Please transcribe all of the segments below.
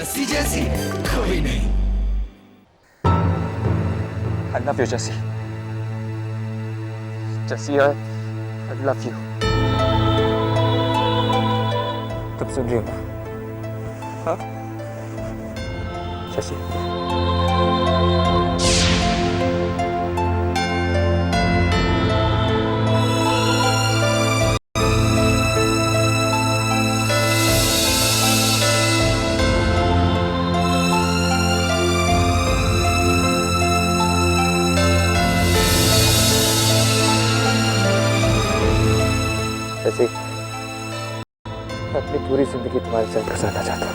जस्सी जैसी कोई नहीं। I love you, Jessie. Jessie, I love you. तुम सुन रही हो ना? हाँ? Jessie. जैसे मैं अपनी पूरी जिंदगी तुम्हारे साथ गुजारना चाहता हूँ।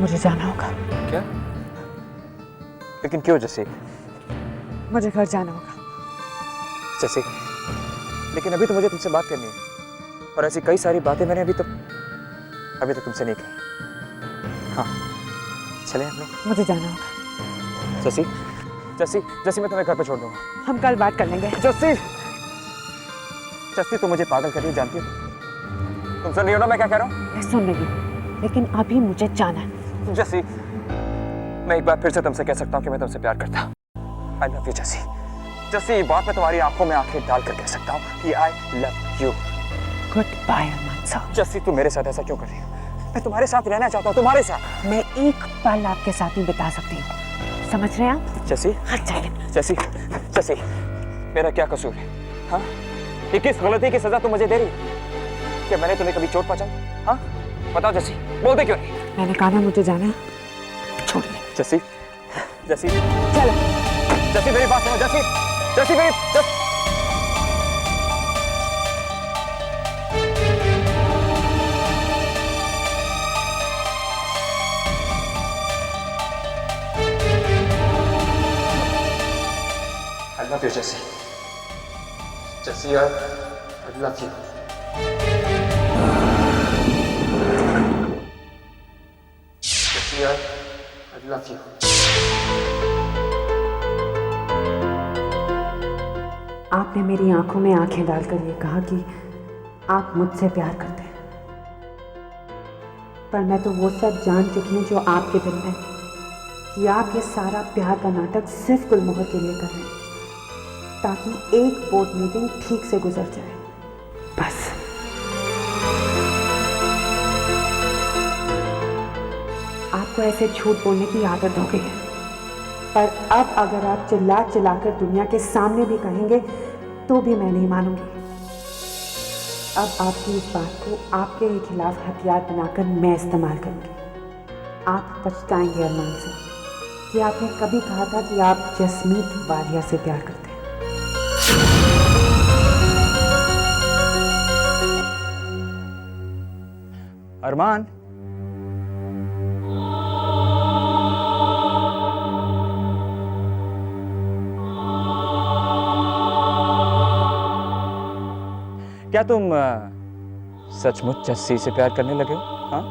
मुझे जाना होगा। क्या? लेकिन क्यों जैसे? मुझे घर जाना होगा। जैसे? लेकिन अभी तो मुझे तुमसे बात करनी है और ऐसी कई सारी बातें मैंने अभी तक तुमसे नहीं कही। हाँ, चले हम लोग। मुझे जाना होगा। जैसी जैसी जैसी मैं तुम्हें घर पे छोड़ दूंगा। हम कल बात कर लेंगे। जस्सी, जस्सी तुम मुझे पागल कर रही हो, जानती हो? तुम सुन रही हो ना मैं क्या कह रहा हूँ? मैं सुन रही हूँ, लेकिन अभी मुझे जाना है। जस्सी, मैं एक बार फिर से तुमसे कह सकता हूँ कि मैं तुमसे प्यार करता हूँ। आई लव यू जस्सी। जस्सी, ये बात मैं तुम्हारी आंखों में आंखें डालकर कह सकता हूँ कि I love you. Goodbye Arman साहब। जस्सी, तुम मेरे साथ ऐसा क्यों कर रही हो? मैं तुम्हारे साथ रहना चाहता हूँ, तुम्हारे साथ। मैं एक पल आपके साथ नहीं बिता सकती हूँ, समझ रहे हैं आप? जस्सी, हट जाइए। जस्सी, जस्सी, मेरा क्या कसूर है? हाँ, ये किस गलती की सजा तुम मुझे दे रही हो? क्या मैंने तुम्हें कभी चोट पहुंचाई? हाँ, बताओ जस्सी, बोलते क्यों नहीं? मैंने कहा ना मुझे जाना है, छोड़िए। जस्सी, जस्सी, चलो। जस्सी मेरी बात सुनो। जस्सी, जस्सी मेरी I love you, Jessie. Jessie, I love you. Jessie, I love you. आपने मेरी आंखों में आंखें डालकर ये कहा कि आप मुझसे प्यार करते हैं, पर मैं तो वो सब जान चुकी हूँ जो आपके दिल में, कि आप ये सारा प्यार का नाटक सिर्फ गुलमोहर के लिए कर रहे हैं, ताकि एक बोर्ड मीटिंग ठीक से गुजर जाए, बस। आपको ऐसे झूठ बोलने की आदत हो गई है, पर अब अगर आप चिल्ला चिल्लाकर दुनिया के सामने भी कहेंगे तो भी मैं नहीं मानूंगी। अब आपकी इस बात को आपके ही खिलाफ हथियार बनाकर मैं इस्तेमाल करूंगी। आप पछताएंगे अरमान से कि आपने कभी कहा था कि आप जसमीत वालिया से प्यार करते हैं। अरमान, क्या तुम सचमुच जस्सी से प्यार करने लगे हो? हाँ?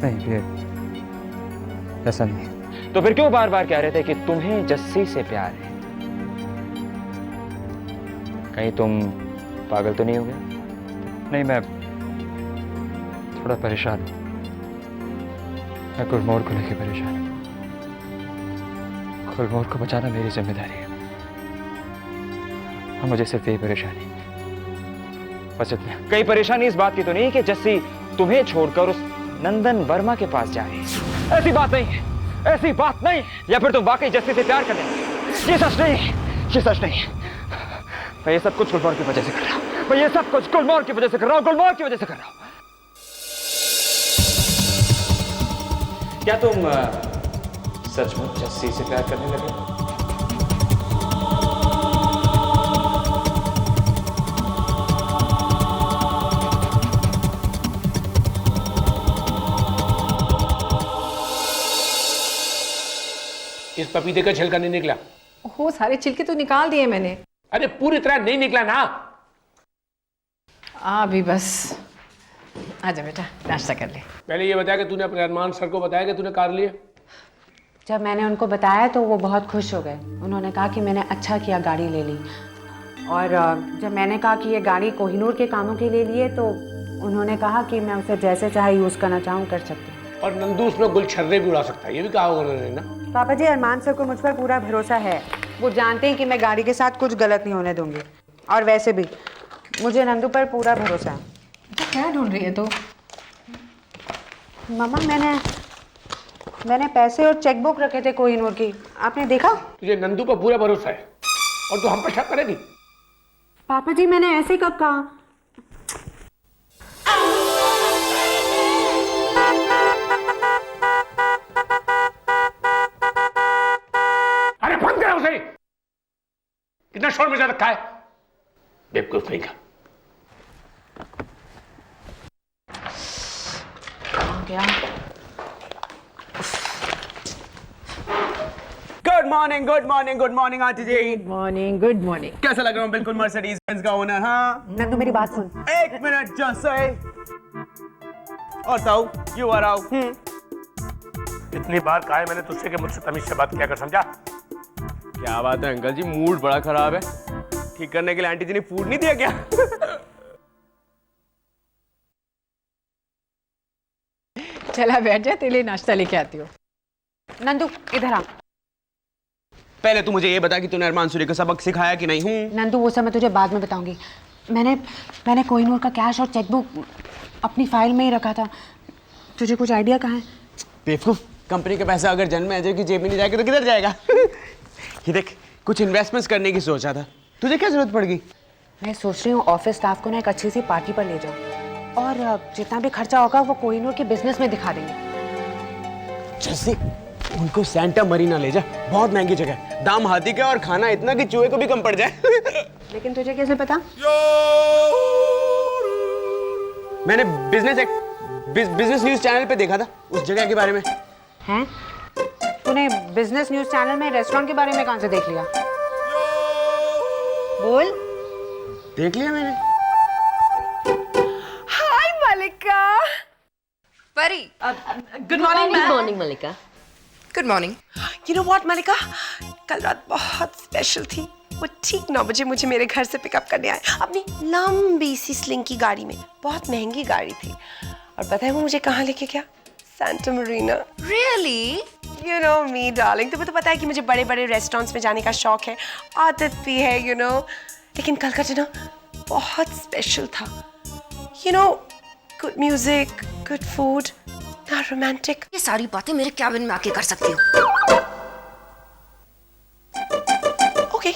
नहीं, ये ऐसा नहीं है। तो फिर क्यों बार बार कह रहे थे कि तुम्हें जस्सी से प्यार है? कहीं तुम पागल तो नहीं हो गए? नहीं, मैं थोड़ा परेशान हूं। मैं गुलमोहर को लेकर परेशान हूं। गुलमोहर को बचाना मेरी जिम्मेदारी है और मुझे सिर्फ यही परेशानी है, बस इतना। कई परेशानी इस बात की तो नहीं कि जस्सी तुम्हें छोड़कर उस नंदन वर्मा के पास जा रही है? ऐसी बात नहीं है, ऐसी बात नहीं। या फिर तुम वाकई जस्सी से प्यार करते हो? ये सच नहीं है, ये सच नहीं है। मैं ये सब कुछ गुलमोहर की वजह से कर रहा हूं। मैं ये सब कुछ गुलमोहर की वजह से कर रहा हूं, गुलमोहर की वजह से कर रहा हूं। क्या तुम सचमुच जस्सी से प्यार करने लगे? इस पपीते का छिलका नहीं निकला? हो, सारे छिलके तो निकाल दिए मैंने। अरे पूरी तरह नहीं निकला ना? अभी बस आजा बेटा नाश्ता कर ले। पहले ये बताया कि तूने अपने अरमान सर को बताया कि तूने कार ली है? जब मैंने उनको बताया तो वो बहुत खुश हो गए। उन्होंने कहा कि मैंने अच्छा किया गाड़ी ले ली। और जब मैंने कहा कि ये गाड़ी कोहिनूर के कामों के लिए ली है तो उन्होंने कहा कि मैं उसे जैसे चाहे यूज़ करना चाहूँ कर सकती हूँ। और नंदू उसमें गुलछर्रे भी उड़ा सकता है, ये भी कहा होगा उन्होंने ना। पापा जी, अरमान सर को मुझ पर पूरा भरोसा है। वो जानते हैं कि मैं गाड़ी के साथ कुछ गलत नहीं होने दूंगी। और वैसे भी मुझे नंदू पर पूरा भरोसा है। तो क्या ढूंढ रही है तू? मम्मा, मैंने पैसे और चेकबुक रखे थे कोहिनूर की, आपने देखा? तुझे नंदू पर पूरा भरोसा है और तू हम पर शक करेगी? पापा जी, मैंने ऐसे कब कहा? अरे बंद करो उसे! कितना शोर मचा रखा है, बेवकूफ नहीं का। क्या? गुड मॉर्निंग आंटी जी। Good morning. कैसा लग रहा हूँ? बिल्कुल मर्सिडीज बेंज का ओनर। हाँ, नंदू मेरी बात सुन। एक मिनट जस्ट से। और ताऊ, यू आर आउट। इतनी बार कहा है मैंने तुझसे कि मुझसे तमीज से बात किया कर, समझा? क्या बात है अंकल जी, मूड बड़ा खराब है। ठीक करने के लिए आंटी जी ने फूड नहीं दिया क्या? चला बैठ जा, तेरे लिए नाश्ता लेके आती हूँ। नंदू इधर आ। पहले तू मुझे ये बता कि तूने अरमान सूरी को सबक सिखाया कि नहीं? हूँ नंदू, वो सब मैं तुझे बाद में बताऊंगी। मैंने कोहिनूर का कैश और चेकबुक अपनी फाइल में ही रखा था। तुझे कुछ आइडिया कहाँ है? बेवकूफ, कंपनी का पैसा अगर जन्म मैनेजर की जेब में नहीं जाएगा तो किधर जाएगा? ये देख, कुछ इन्वेस्टमेंट्स करने की सोचा था, तुझे क्या जरूरत पड़ गई? मैं सोच रही हूँ ऑफिस स्टाफ को ना एक अच्छी सी पार्टी पर ले जाऊँ और जितना भी खर्चा होगा वो कोहिनूर के बिजनेस में दिखा देंगे। जैसे उनको सेंटा मरीना ले जा, बहुत महंगी जगह है, दाम हाथी का और खाना इतना कि चूहे को भी कम पड़ जाए। लेकिन तुझे कैसे पता? मैंने बिजनेस न्यूज चैनल पे देखा था उस जगह के बारे में। हैं? तूने बिजनेस न्यूज चैनल में रेस्टोरेंट के बारे में कहाँ से देख लिया? बोल। देख लिया मैंने। Hi Malika. Pari. Good morning. Good morning Malika. Good morning. You know what Malika, कल रात बहुत स्पेशल थी। वो ठीक 9 बजे मुझे मेरे घर से पिकअप करने आए अपनी लंबी सी स्लिंग की गाड़ी में। बहुत महंगी गाड़ी थी और पता है वो मुझे कहाँ लेके गया? Santa Marina. Really? You know me darling, तुम्हें तो पता है कि मुझे बड़े बड़े रेस्टोरेंट्स में जाने का शौक है, आदत भी है, यू नो। लेकिन कल का डिनर बहुत स्पेशल था। You know, good music, good food, ना रोमांटिक। ये सारी बातें मेरे कैबिन में आके कर सकती हो। ओके।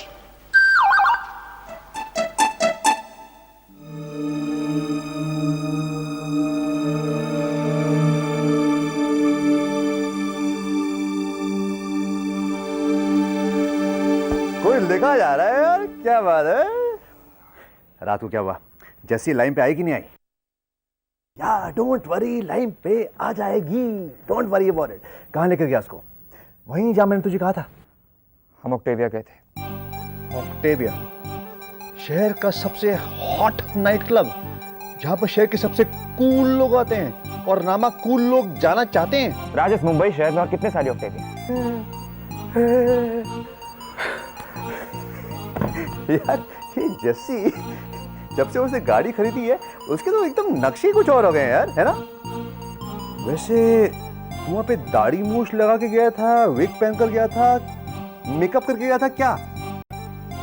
कोई लिखा जा रहा है यार, क्या बात है? रात को क्या हुआ? जैसी लाइन पे आई कि नहीं आई? यार डोंट वरी, लाइन पे आ जाएगी, डोंट वरी अबाउट इट। कहाँ लेकर गया उसको? वहीं जहाँ मैंने तुझे कहा था। हम ऑक्टेविया गए थे। ऑक्टेविया, शहर का सबसे हॉट नाइट क्लब, जहाँ पर शहर के सबसे कूल लोग आते हैं और नामा कूल लोग जाना चाहते हैं। राजेश, मुंबई शहर में और कितने सारे ऑक्टेविया? यार ये जस्सी, जब से उसने गाड़ी खरीदी है उसके तो एकदम नक्शे कुछ और हो गए हैं यार, है ना? वैसे वहाँ पे दाढ़ी मूछ लगा के गया था, विग पहन कर गया था, मेकअप करके गया था क्या?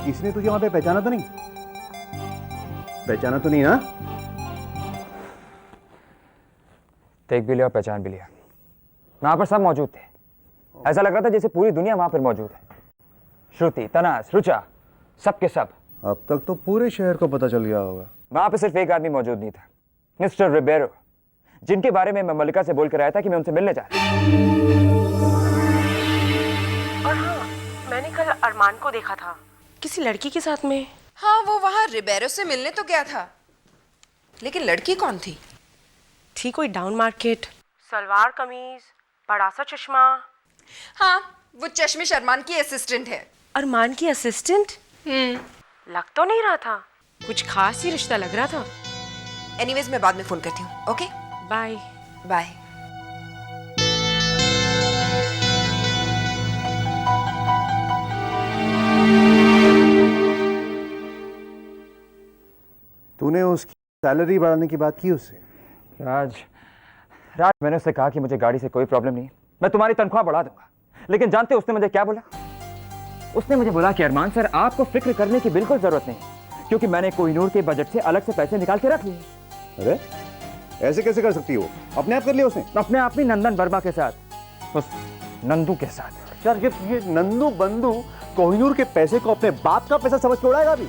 इसने तुझे वहाँ पे पहचाना तो नहीं? पहचाना तो नहीं ना? देख भी लिया और पहचान भी लिया। वहां पर सब मौजूद थे। ऐसा लग रहा था जैसे पूरी दुनिया वहां पर मौजूद है। श्रुति, तनास, रुचा, सब के सब। अब तक तो पूरे शहर को पता चल गया होगा। वहां पर सिर्फ एक आदमी मौजूद नहीं था, मिस्टर रिबेरो, जिनके बारे में मैं मल्लिका से बोल कर आया था कि मैं उनसे मिलने चाहता हूं। और हाँ, मैंने कल अरमान को देखा था किसी लड़की के साथ में। हाँ, वो वहाँ रिबेरो से मिलने तो गया था, लेकिन लड़की कौन थी? थी कोई डाउन मार्केट, सलवार कमीज, बड़ा सा चश्मा। हाँ, वो चश्मिश अरमान की असिस्टेंट है। अरमान की असिस्टेंट? लग तो नहीं रहा था, कुछ खास ही रिश्ता लग रहा था। एनीवेज मैं बाद में फोन करती हूँ. Okay bye. बाय. तूने उसकी सैलरी बढ़ाने की बात की उससे? राज, मैंने उससे कहा कि मुझे गाड़ी से कोई प्रॉब्लम नहीं है, मैं तुम्हारी तनख्वाह बढ़ा दूंगा. लेकिन जानते हो उसने मुझे क्या बोला? उसने मुझे बोला कि अरमान सर, आपको फिक्र करने की बिल्कुल जरूरत नहीं, क्योंकि मैंने कोहिनूर के बजट से अलग से पैसे निकाल के रख लिए. अरे ऐसे कैसे कर सकती हो? अपने आप कर लिया उसने? अपने आप ही नंदन वर्मा के साथ, उस नंदू के साथ. यार ये नंदू बंदू कोहिनूर के पैसे को अपने बाप का पैसा समझ के उड़ाएगा अभी?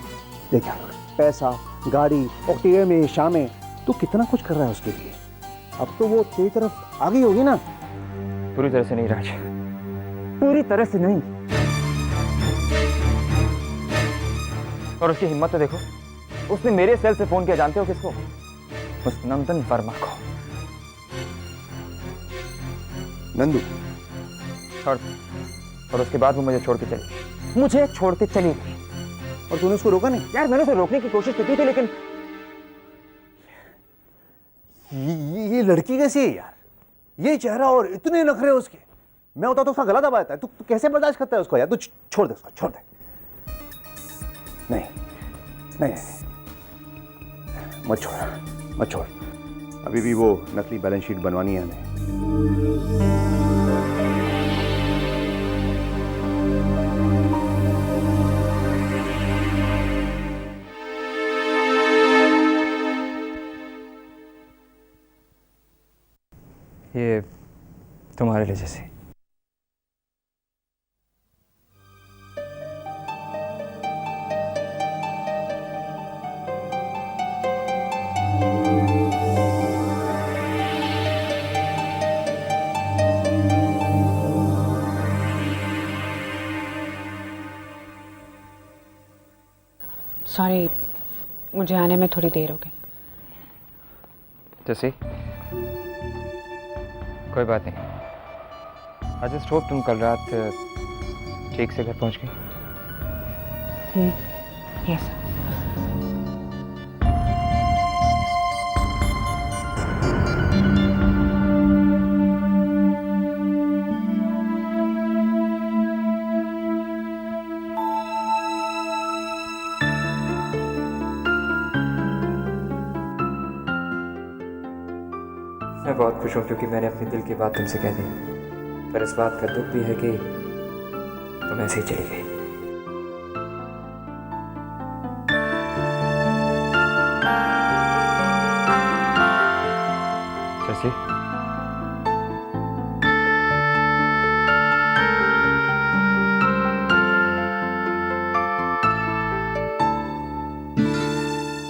देख यार, पैसा, गाड़ी, ऑक्टिवे में, शामें, तू कितना कुछ कर रहा है उसके लिए. अब तो वो तेरी तरफ आ गई होगी ना? पूरी तरह से नहीं राज, पूरी तरह से नहीं. और उसकी हिम्मत तो देखो, उसने मेरे सेल से फोन किया, जानते हो किसको? उस नंदन वर्मा को. नंदू. और उसके बाद वो मुझे छोड़ के चली गई. मुझे छोड़ के चली गई. और तूने उसको रोका नहीं? यार मैंने उसे रोकने की कोशिश की थी, लेकिन ये लड़की कैसी है यार? ये चेहरा और इतने नखरे उसके. मैं होता तो उसका गला दबा देता. तू कैसे बर्दाश्त करता है उसको यार? तू छोड़ दे उसको, छोड़ दे. नहीं नहीं, मत छोड़, मत छोड़. अभी भी वो नकली बैलेंस शीट बनवानी है हमें. ये तुम्हारे लिए जैसे. सॉरी, मुझे आने में थोड़ी देर हो गई. जैसे कोई बात नहीं. आई जस्ट होप तुम कल रात ठीक से घर पहुंच गई. यस. मैं बहुत खुश हूँ क्योंकि मैंने अपने दिल की बात तुमसे कह दी. पर इस बात का दुख भी है कि तुम ऐसे ही चली गई. शशि,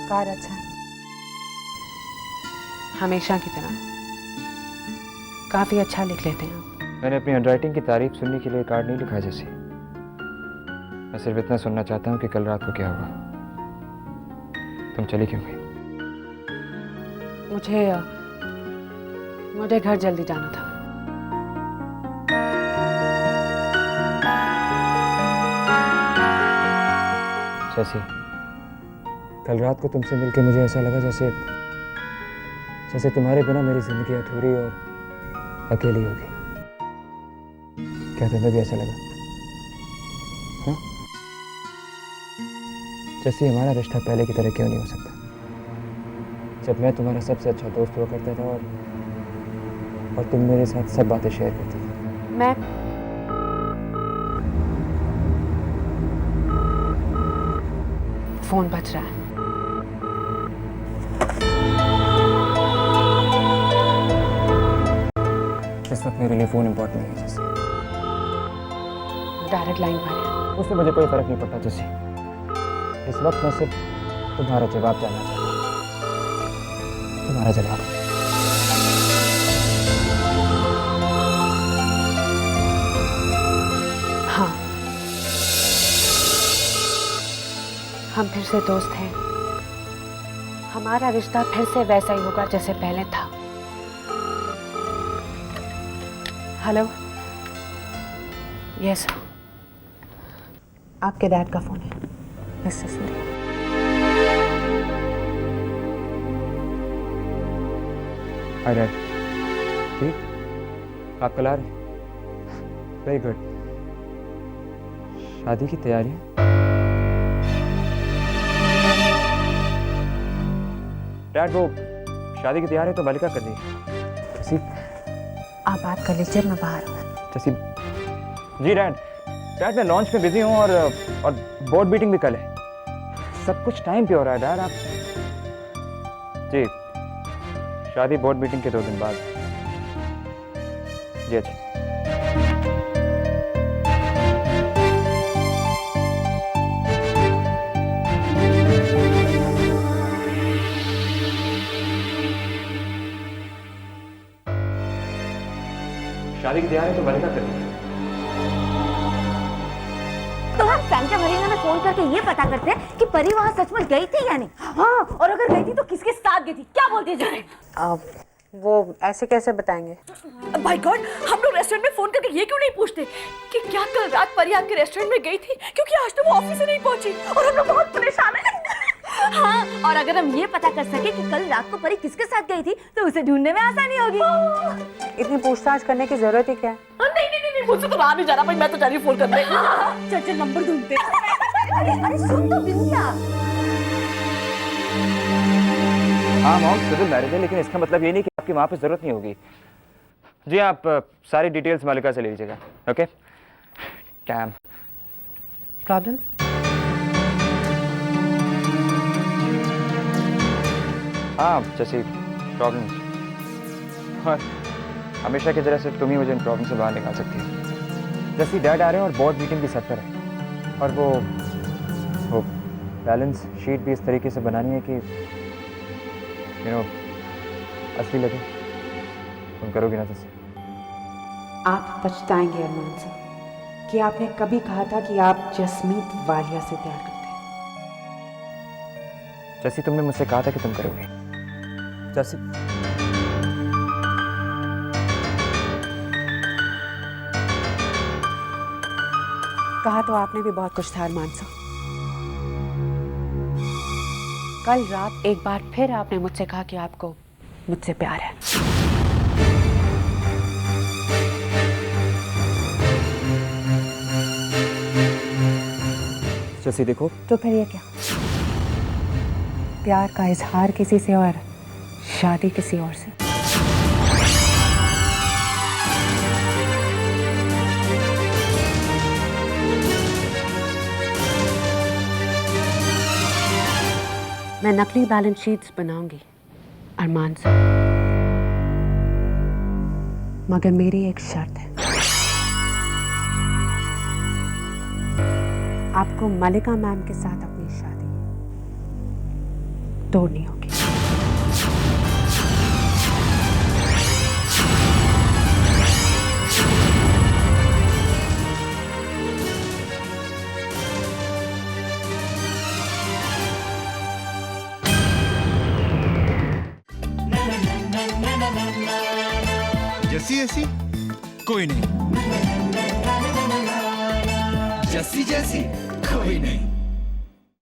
कार अच्छा है, हमेशा की तरह. काफी अच्छा लिख लेते हैं आप. मैंने अपनी हैंडराइटिंग की तारीफ सुनने के लिए कार्ड नहीं लिखा जैसे. मैं सिर्फ इतना सुनना चाहता हूँ कि कल रात को क्या हुआ. तुम चली क्यों गई? मुझे घर जल्दी जाना था. शशि, कल रात को तुमसे मिलके मुझे ऐसा लगा जैसे तुम्हारे बिना मेरी जिंदगी अधूरी और अकेली होगी. क्या तुम्हें भी ऐसा लगा? हाँ? जैसे हमारा रिश्ता पहले की तरह क्यों नहीं हो सकता, जब मैं तुम्हारा सबसे अच्छा दोस्त हुआ करता था और तुम मेरे साथ सब बातें शेयर करती थी. मैं फोन बज रहा है. इस वक्त मेरे लिए फोन इम्पोर्टेंट नहीं है जैसे. डायरेक्ट लाइन पर है. उससे मुझे कोई फर्क नहीं पड़ता जैसे. इस वक्त मैं सिर्फ तुम्हारा जवाब जानना चाहता हूँ. तुम्हारा जवाब. हाँ, हम फिर से दोस्त हैं. हमारा रिश्ता फिर से वैसा ही होगा जैसे पहले था. हेलो. यस, आपके डैड का फोन है, मिस्टर सूर्य. Hi dad. ठीक, आप कल आ रहे? Very good. शादी की तैयारी? डैड वो शादी की तैयारी तो मलिका कर दी। जसी आप बात कर लीजिए, मैं बाहर हूँ। जसी जी डैड, डैड मैं लॉन्च पे बिजी हूँ और बोर्ड मीटिंग भी कल है। सब कुछ टाइम पे हो रहा है डैड। आप जी, शादी बोर्ड मीटिंग के 2 दिन बाद। जी अच्छा। शादी की तैयारी तो मलिका कर रही है। तो हम सैंटा मरीना में फोन करके ये पता करते हैं कि परी वहाँ सच में गई थी या नहीं। हाँ, और अगर गई थी तो किसके साथ गई थी, क्या बोलती है जैसे? वो ऐसे कैसे बताएंगे? माय गॉड, हम लोग रेस्टोरेंट में फोन करके ये क्यों नहीं पूछते कि क्या कल रात परी आपके रेस्टोरेंट में गई थी, क्योंकि आज तो वो ऑफिस से नहीं पहुंची और हम लोग बहुत परेशान हैं। हाँ, और अगर हम ये पता कर सके कि कल रात को परी किसके साथ गई थी तो उसे ढूंढने में आसानी होगी। इतनी पूछताछ करने की जरूरत ही क्या है? नहीं, मुझसे तो रहा नहीं जा रहा भाई, मैं तो जा रही हूँ फोन करने। चल नंबर ढूंढते। अरे सुन तो बिंदिया। हाँ मॉम, सिविल मैरिज है, लेकिन इसका मतलब ये नहीं कि आपकी वहाँ पे जरूरत नहीं होगी। जी आप सारी डिटेल्स मलिका से ले लीजिएगा। ओके? डैम। प्रॉब्लम? हाँ जैसे प्रॉब्लम, और हमेशा की तरह से तुम ही मुझे इन प्रॉब्लम से बाहर निकाल सकती हो। जैसे डैड आ रहे हैं और बोर्ड मीटिंग भी सर पर है, और वो बैलेंस शीट भी इस तरीके से बनानी है कि असली लगे। तुम करोगी ना जैसे? आप पछताएंगे अरमान से कि आपने कभी कहा था कि आप जसमीत वालिया से प्यार करते हैं। जैसे तुमने मुझसे कहा था कि तुम करोगे। जैसे कहा तो आपने भी बहुत कुछ था अरमान से। कल रात एक बार फिर आपने मुझसे कहा कि आपको मुझसे प्यार है। जैसे देखो, तो फिर ये क्या? प्यार का इजहार किसी से और शादी किसी और से। मैं नकली बैलेंस शीट्स बनाऊंगी अरमान से, मगर मेरी एक शर्त है। आपको मलिका मैम के साथ अपनी शादी तोड़नी होगी। जैसी ऐसी कोई नहीं, जैसी जैसी कोई नहीं।